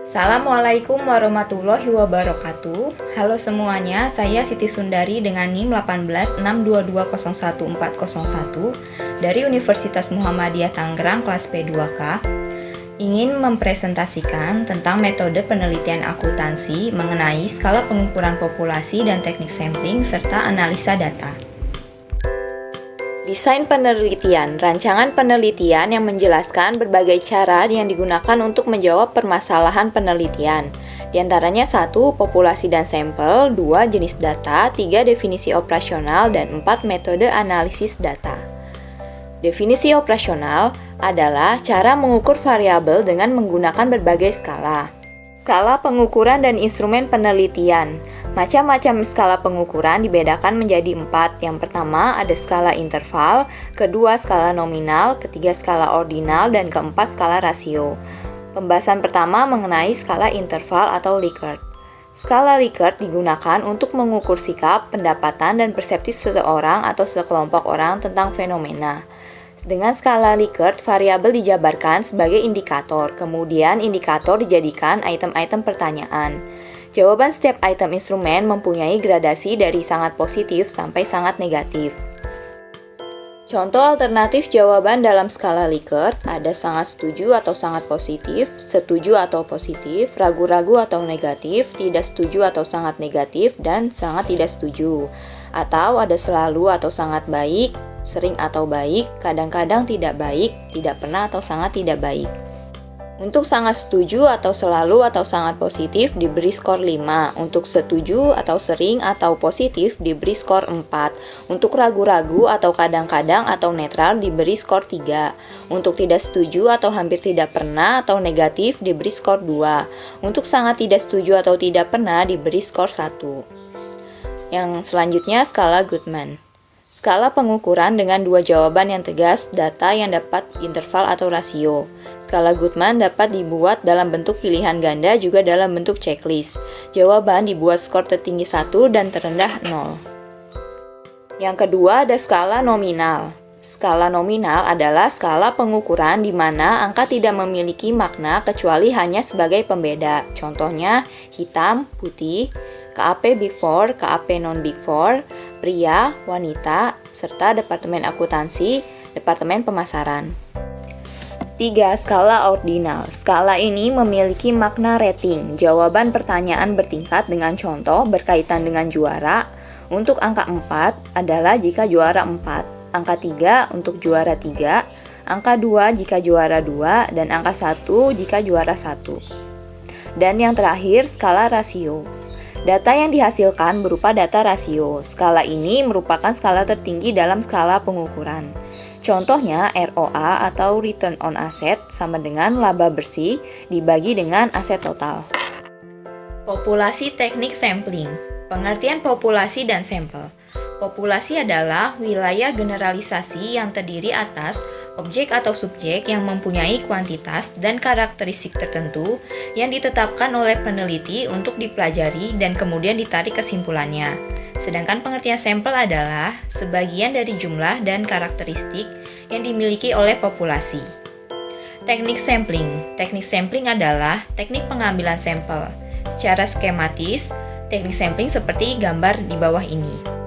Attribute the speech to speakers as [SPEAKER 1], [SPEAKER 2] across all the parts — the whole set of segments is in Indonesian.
[SPEAKER 1] Assalamualaikum warahmatullahi wabarakatuh. Halo semuanya, saya Siti Sundari dengan NIM 1862201401 dari Universitas Muhammadiyah Tangerang kelas P2K ingin mempresentasikan tentang metode penelitian akuntansi mengenai skala pengukuran populasi dan teknik sampling serta analisa data. Desain penelitian, rancangan penelitian yang menjelaskan berbagai cara yang digunakan untuk menjawab permasalahan penelitian. Di antaranya 1. Populasi dan sampel, 2. Jenis data, 3. Definisi operasional, dan 4. Metode analisis data. Definisi operasional adalah cara mengukur variabel dengan menggunakan berbagai skala. Skala pengukuran dan instrumen penelitian. Macam-macam skala pengukuran dibedakan menjadi 4. Yang pertama ada skala interval, kedua skala nominal, ketiga skala ordinal, dan keempat skala rasio. Pembahasan pertama mengenai skala interval atau Likert. Skala Likert digunakan untuk mengukur sikap, pendapatan, dan persepsi seseorang atau sekelompok orang tentang fenomena. Dengan skala Likert, variabel dijabarkan sebagai indikator, kemudian indikator dijadikan item-item pertanyaan. Jawaban setiap item instrumen mempunyai gradasi dari sangat positif sampai sangat negatif. Contoh alternatif jawaban dalam skala Likert ada sangat setuju atau sangat positif, setuju atau positif, ragu-ragu atau negatif, tidak setuju atau sangat negatif, dan sangat tidak setuju. Atau ada selalu atau sangat baik, sering atau baik, kadang-kadang tidak baik, tidak pernah atau sangat tidak baik. Untuk sangat setuju atau selalu atau sangat positif diberi skor 5. Untuk setuju atau sering atau positif diberi skor 4. Untuk ragu-ragu atau kadang-kadang atau netral diberi skor 3. Untuk tidak setuju atau hampir tidak pernah atau negatif diberi skor 2. Untuk sangat tidak setuju atau tidak pernah diberi skor 1. Yang selanjutnya skala Goodman. Skala pengukuran dengan dua jawaban yang tegas, data yang dapat interval atau rasio. Skala Goodman dapat dibuat dalam bentuk pilihan ganda juga dalam bentuk checklist. Jawaban dibuat skor tertinggi 1 dan terendah 0. Yang kedua ada skala nominal. Skala nominal adalah skala pengukuran di mana angka tidak memiliki makna kecuali hanya sebagai pembeda. Contohnya hitam, putih, KAP Big Four, KAP Non Big Four, pria, wanita, serta Departemen Akuntansi, Departemen Pemasaran. 3. Skala ordinal. Skala ini memiliki makna rating. Jawaban pertanyaan bertingkat dengan contoh berkaitan dengan juara. Untuk angka 4 adalah jika juara 4, angka 3 untuk juara 3, angka 2 jika juara 2, dan angka 1 jika juara 1. Dan yang terakhir, skala rasio. Data yang dihasilkan berupa data rasio. Skala ini merupakan skala tertinggi dalam skala pengukuran. Contohnya ROA atau Return on Asset sama dengan laba bersih dibagi dengan aset total. Populasi teknik sampling. Pengertian populasi dan sampel. Populasi adalah wilayah generalisasi yang terdiri atas objek atau subjek yang mempunyai kuantitas dan karakteristik tertentu yang ditetapkan oleh peneliti untuk dipelajari dan kemudian ditarik kesimpulannya. Sedangkan pengertian sampel adalah sebagian dari jumlah dan karakteristik yang dimiliki oleh populasi. Teknik sampling. Teknik sampling adalah teknik pengambilan sampel. Secara skematis, teknik sampling seperti gambar di bawah ini.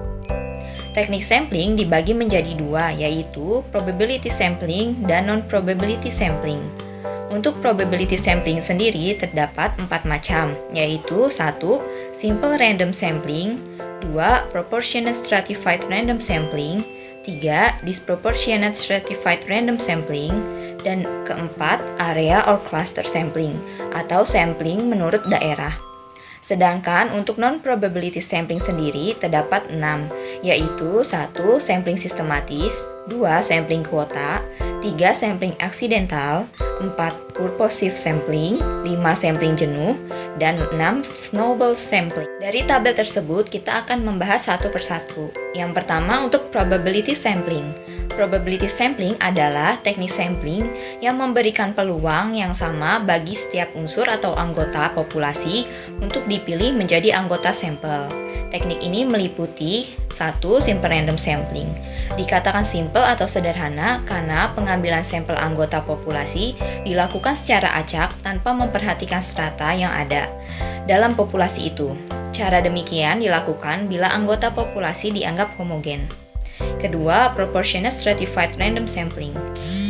[SPEAKER 1] Teknik sampling dibagi menjadi dua, yaitu probability sampling dan non-probability sampling. Untuk probability sampling sendiri terdapat 4 macam, yaitu 1. Simple random sampling, 2. Proportionate stratified random sampling, 3. Disproportionate stratified random sampling, dan keempat, area or cluster sampling, atau sampling menurut daerah. Sedangkan untuk non-probability sampling sendiri terdapat 6, yaitu 1. Sampling sistematis, 2. Sampling kuota, 3. Sampling aksidental, 4. Purposive sampling, 5. Sampling jenuh, dan 6. Snowball sampling. Dari tabel tersebut kita akan membahas satu persatu. Yang pertama untuk probability sampling. Probability sampling adalah teknik sampling yang memberikan peluang yang sama bagi setiap unsur atau anggota populasi untuk dipilih menjadi anggota sampel. Teknik ini meliputi 1. Simple random sampling. Dikatakan simple atau sederhana karena pengambilan sampel anggota populasi dilakukan secara acak tanpa memperhatikan strata yang ada dalam populasi itu. Cara demikian dilakukan bila anggota populasi dianggap homogen. Kedua, proportionate stratified random sampling.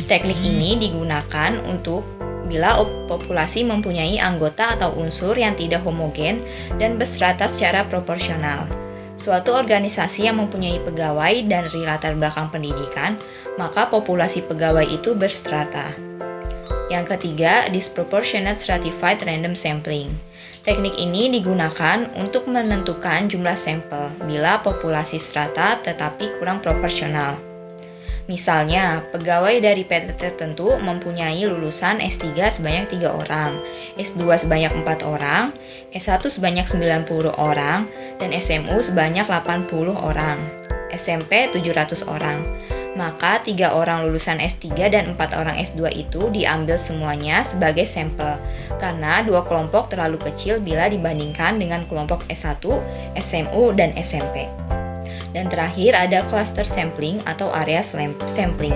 [SPEAKER 1] Teknik ini digunakan untuk bila populasi mempunyai anggota atau unsur yang tidak homogen dan berstrata secara proporsional. Suatu organisasi yang mempunyai pegawai dari latar belakang pendidikan, maka populasi pegawai itu berstrata. Yang ketiga, disproportionate stratified random sampling. Teknik ini digunakan untuk menentukan jumlah sampel bila populasi strata tetapi kurang proporsional. Misalnya, pegawai dari PT tertentu mempunyai lulusan S3 sebanyak 3 orang, S2 sebanyak 4 orang, S1 sebanyak 90 orang, dan SMU sebanyak 80 orang, SMP 700 orang. Maka 3 orang lulusan S3 dan 4 orang S2 itu diambil semuanya sebagai sampel, karena 2 kelompok terlalu kecil bila dibandingkan dengan kelompok S1, SMU, dan SMP. Dan terakhir ada cluster sampling atau area sampling.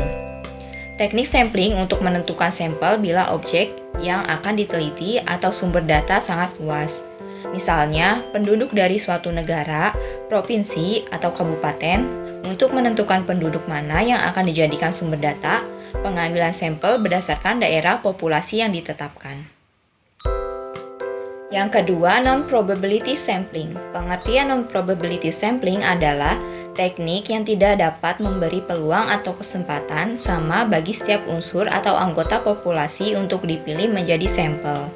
[SPEAKER 1] Teknik sampling untuk menentukan sampel bila objek yang akan diteliti atau sumber data sangat luas. Misalnya, penduduk dari suatu negara, provinsi, atau kabupaten. Untuk menentukan penduduk mana yang akan dijadikan sumber data, pengambilan sampel berdasarkan daerah populasi yang ditetapkan. Yang kedua, non-probability sampling. Pengertian non-probability sampling adalah teknik yang tidak dapat memberi peluang atau kesempatan sama bagi setiap unsur atau anggota populasi untuk dipilih menjadi sampel.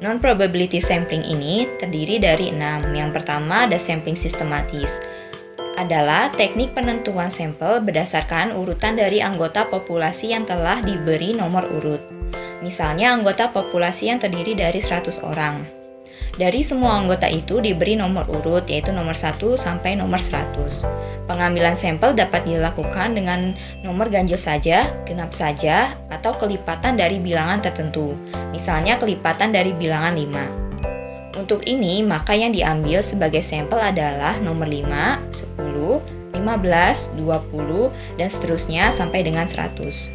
[SPEAKER 1] Non-probability sampling ini terdiri dari 6. Yang pertama ada sampling sistematis. Adalah teknik penentuan sampel berdasarkan urutan dari anggota populasi yang telah diberi nomor urut. Misalnya anggota populasi yang terdiri dari 100 orang. Dari semua anggota itu diberi nomor urut, yaitu nomor 1 sampai nomor 100. Pengambilan sampel dapat dilakukan dengan nomor ganjil saja, genap saja, atau kelipatan dari bilangan tertentu. Misalnya kelipatan dari bilangan 5. Untuk ini, maka yang diambil sebagai sampel adalah nomor 5, 10, 15, 20, dan seterusnya sampai dengan 100.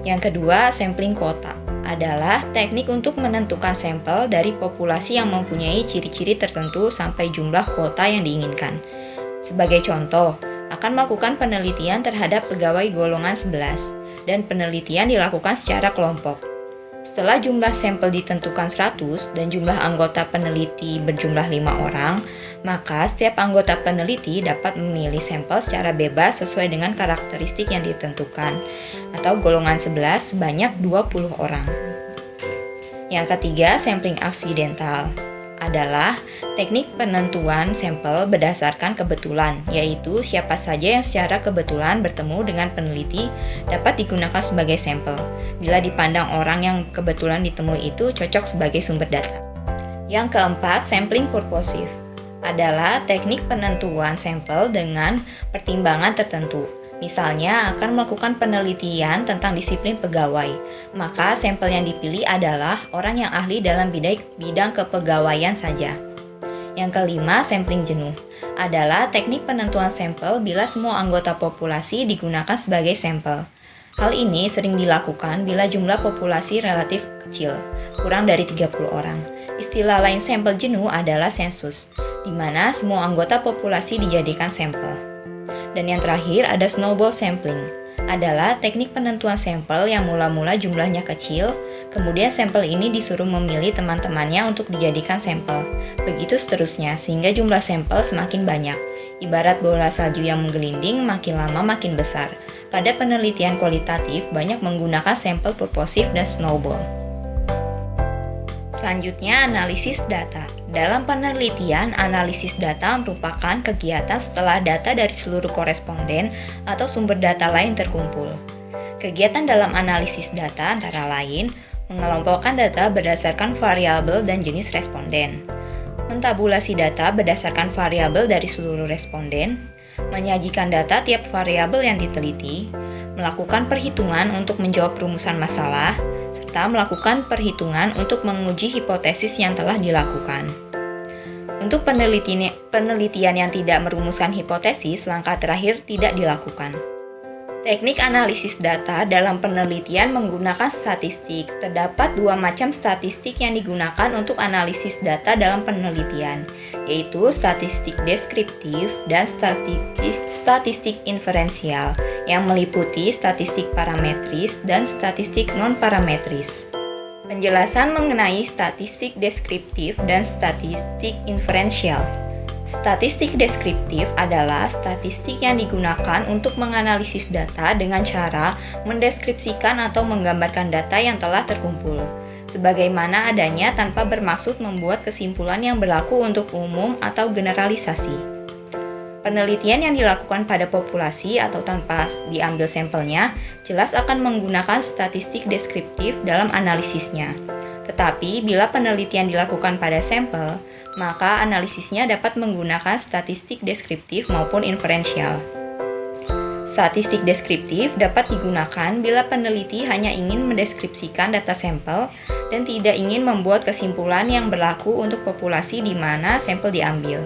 [SPEAKER 1] Yang kedua, sampling kuota adalah teknik untuk menentukan sampel dari populasi yang mempunyai ciri-ciri tertentu sampai jumlah kuota yang diinginkan. Sebagai contoh, akan melakukan penelitian terhadap pegawai golongan 11 dan penelitian dilakukan secara kelompok. Setelah jumlah sampel ditentukan 100 dan jumlah anggota peneliti berjumlah 5 orang, maka setiap anggota peneliti dapat memilih sampel secara bebas sesuai dengan karakteristik yang ditentukan, atau golongan 11 sebanyak 20 orang. Yang ketiga, sampling aksidental adalah teknik penentuan sampel berdasarkan kebetulan, yaitu siapa saja yang secara kebetulan bertemu dengan peneliti dapat digunakan sebagai sampel, bila dipandang orang yang kebetulan ditemui itu cocok sebagai sumber data. Yang keempat, sampling purposive adalah teknik penentuan sampel dengan pertimbangan tertentu. Misalnya akan melakukan penelitian tentang disiplin pegawai, maka sampel yang dipilih adalah orang yang ahli dalam bidang kepegawaian saja. Yang kelima, sampling jenuh adalah teknik penentuan sampel bila semua anggota populasi digunakan sebagai sampel. Hal ini sering dilakukan bila jumlah populasi relatif kecil, kurang dari 30 orang. Istilah lain sampel jenuh adalah sensus, di mana semua anggota populasi dijadikan sampel. Dan yang terakhir ada snowball sampling, adalah teknik penentuan sampel yang mula-mula jumlahnya kecil, kemudian sampel ini disuruh memilih teman-temannya untuk dijadikan sampel. Begitu seterusnya, sehingga jumlah sampel semakin banyak. Ibarat bola salju yang menggelinding, makin lama makin besar. Pada penelitian kualitatif, banyak menggunakan sampel purposive dan snowball. Selanjutnya, analisis data. Dalam penelitian, analisis data merupakan kegiatan setelah data dari seluruh koresponden atau sumber data lain terkumpul. Kegiatan dalam analisis data antara lain, mengelompokkan data berdasarkan variabel dan jenis responden, mentabulasi data berdasarkan variabel dari seluruh responden, menyajikan data tiap variabel yang diteliti, melakukan perhitungan untuk menjawab rumusan masalah, serta melakukan perhitungan untuk menguji hipotesis yang telah dilakukan. Untuk penelitian yang tidak merumuskan hipotesis, langkah terakhir tidak dilakukan. Teknik analisis data dalam penelitian menggunakan statistik. Terdapat dua macam statistik yang digunakan untuk analisis data dalam penelitian, yaitu statistik deskriptif dan statistik inferensial, yang meliputi statistik parametris dan statistik non-parametris. Penjelasan mengenai statistik deskriptif dan statistik inferensial. Statistik deskriptif adalah statistik yang digunakan untuk menganalisis data dengan cara mendeskripsikan atau menggambarkan data yang telah terkumpul, sebagaimana adanya tanpa bermaksud membuat kesimpulan yang berlaku untuk umum atau generalisasi. Penelitian yang dilakukan pada populasi atau tanpa diambil sampelnya jelas akan menggunakan statistik deskriptif dalam analisisnya. Tetapi bila penelitian dilakukan pada sampel, maka analisisnya dapat menggunakan statistik deskriptif maupun inferensial. Statistik deskriptif dapat digunakan bila peneliti hanya ingin mendeskripsikan data sampel dan tidak ingin membuat kesimpulan yang berlaku untuk populasi di mana sampel diambil.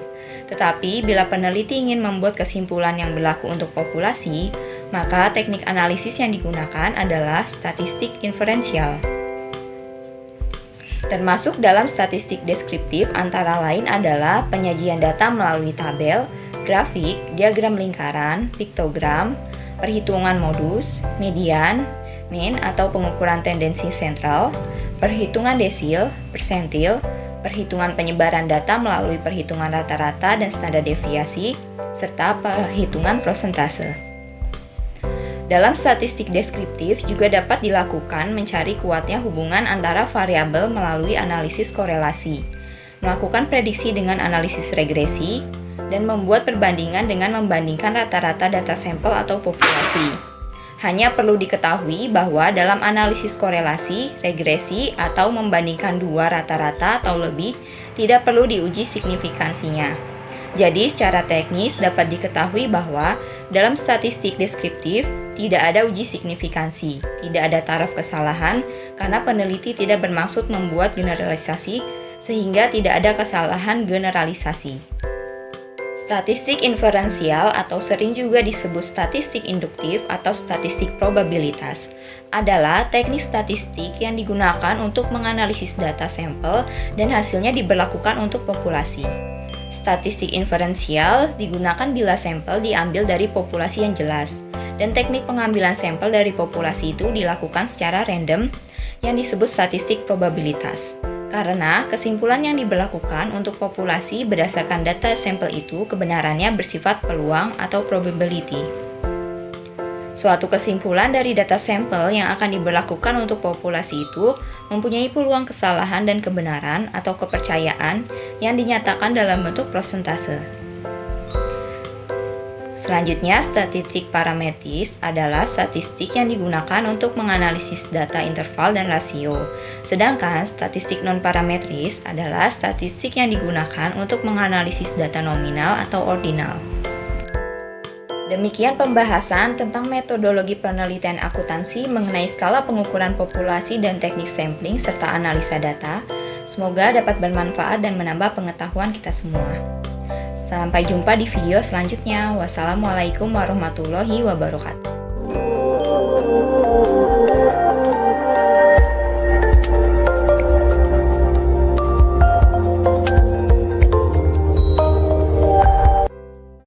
[SPEAKER 1] Tetapi bila peneliti ingin membuat kesimpulan yang berlaku untuk populasi, maka teknik analisis yang digunakan adalah statistik inferensial. Termasuk dalam statistik deskriptif antara lain adalah penyajian data melalui tabel, grafik, diagram lingkaran, piktogram, perhitungan modus, median, mean atau pengukuran tendensi sentral, perhitungan desil, persentil, perhitungan penyebaran data melalui perhitungan rata-rata dan standar deviasi, serta perhitungan prosentase. Dalam statistik deskriptif juga dapat dilakukan mencari kuatnya hubungan antara variabel melalui analisis korelasi, melakukan prediksi dengan analisis regresi, dan membuat perbandingan dengan membandingkan rata-rata data sampel atau populasi. Hanya perlu diketahui bahwa dalam analisis korelasi, regresi, atau membandingkan dua rata-rata atau lebih, tidak perlu diuji signifikansinya. Jadi, secara teknis dapat diketahui bahwa dalam statistik deskriptif tidak ada uji signifikansi, tidak ada taraf kesalahan karena peneliti tidak bermaksud membuat generalisasi sehingga tidak ada kesalahan generalisasi. Statistik inferensial atau sering juga disebut statistik induktif atau statistik probabilitas adalah teknik statistik yang digunakan untuk menganalisis data sampel dan hasilnya diberlakukan untuk populasi. Statistik inferensial digunakan bila sampel diambil dari populasi yang jelas, dan teknik pengambilan sampel dari populasi itu dilakukan secara random yang disebut statistik probabilitas. Karena kesimpulan yang diberlakukan untuk populasi berdasarkan data sampel itu kebenarannya bersifat peluang atau probability. Suatu kesimpulan dari data sampel yang akan diberlakukan untuk populasi itu mempunyai peluang kesalahan dan kebenaran atau kepercayaan yang dinyatakan dalam bentuk prosentase. Selanjutnya, statistik parametris adalah statistik yang digunakan untuk menganalisis data interval dan rasio. Sedangkan statistik non-parametris adalah statistik yang digunakan untuk menganalisis data nominal atau ordinal. Demikian pembahasan tentang metodologi penelitian akuntansi mengenai skala pengukuran populasi dan teknik sampling serta analisa data. Semoga dapat bermanfaat dan menambah pengetahuan kita semua. Sampai jumpa di video selanjutnya. Wassalamualaikum warahmatullahi wabarakatuh.